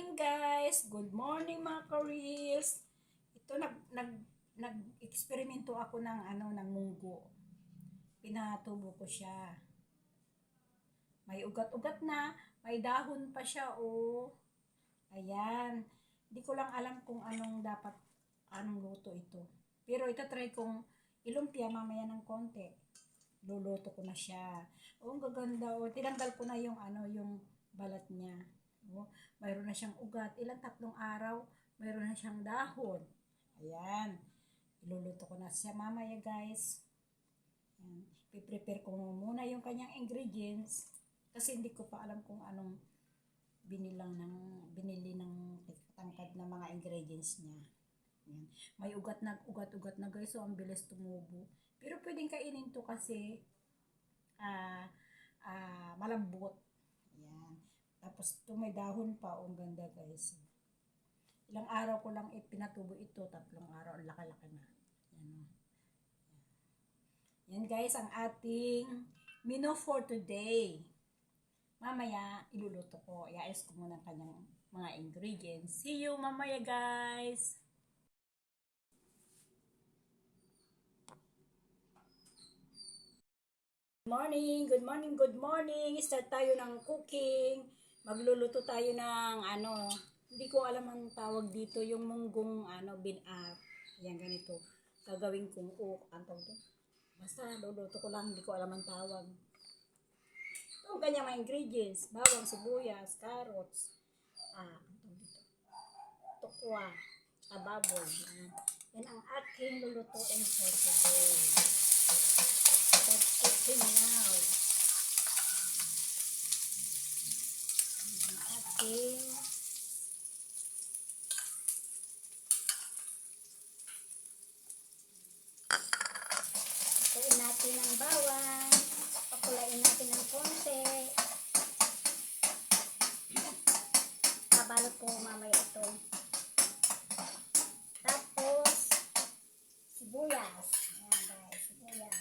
morning guys! Good morning mga ka-reels! Ito nag-eksperimento ako ng munggo. Pinatubo ko siya. May ugat-ugat na, may dahon pa siya oh. Ayan. Hindi ko lang alam kung anong luto ito. Pero itatry kong ilumpia mamaya ng konti. Luluto ko na siya. Oh, ang gaganda oh. Tinanggal ko na yung yung balat niya. Oh, mayroon na siyang ugat. Tatlong araw, mayroon na siyang dahon. Ayan. Iluluto ko na siya mamaya guys. Ayan. Piprepare ko muna yung kanyang ingredients. Kasi hindi ko pa alam kung anong binili ng tangkad na mga ingredients niya. Ayan. May ugat na guys. So, ang bilis tumubo. Pero pwedeng kainin to kasi malambot. Ayan. Tapos ito may dahon pa. Ang ganda guys. Ilang araw ko lang pinatubo ito. 3 araw. Ang laki-laki na. Ayan. Yan guys ang ating menu for today. Mamaya iluluto ko. I-ayos ko muna kanyang mga ingredients. See you mamaya guys. Good morning. Start tayo ng cooking. Magluluto tayo ng hindi ko alam ang tawag dito, yung munggong yan ganito. Gagawin kong basta luluto ko lang, hindi ko alam ang tawag. Ito kanyang mga ingredients, bawang, sibuyas, carrots, tukwa, baboy. Yan ang aking lulutuin for today. Let's cooking now. Pakuin natin ang bawang. Pakulain natin ng konti. Kabalot ko mamaya ito. Tapos, sibuyas. Ayan guys, sibuyas.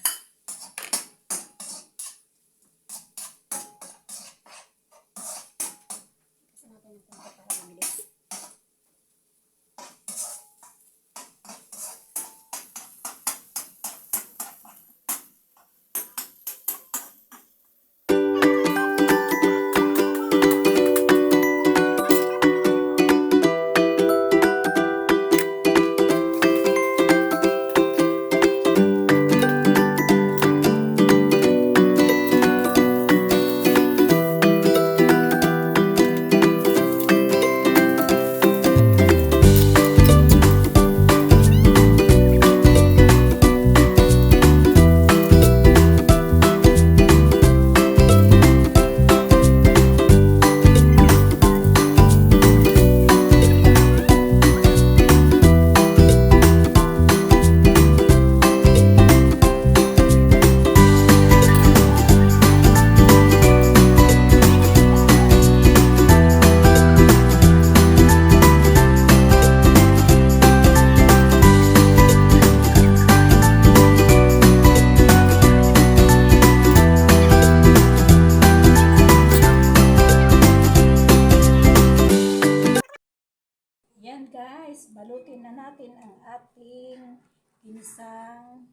Guys, balutin na natin ang ating ginisang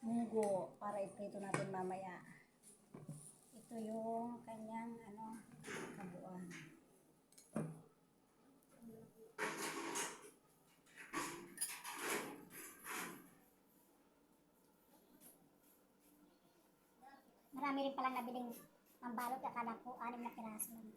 munggo para iprito natin mamaya. Ito yung kanyang kabuuan. Marami rin palang nabiling pambalot. Akala ko 6 na piraso lang.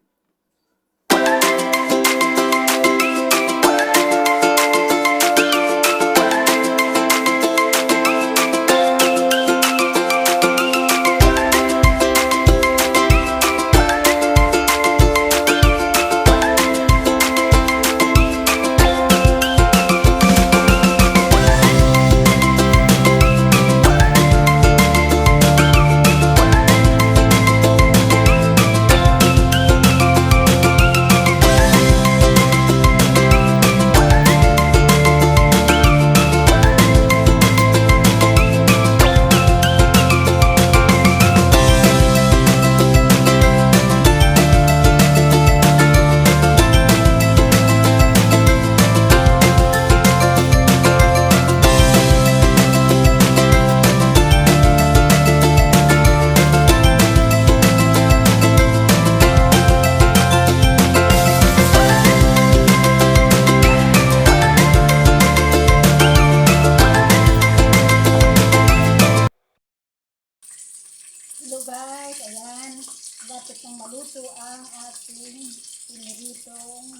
piniritong,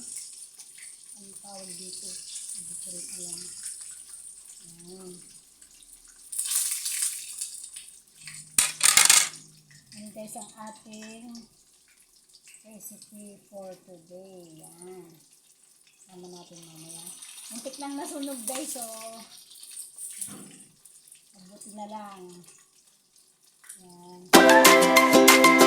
ang tawag dito, hindi ko rin alam. Yan. Yan guys ang ating recipe for today. Yan. Sama natin mamaya. Muntik lang nasunog guys, so mabuti na lang. Yan.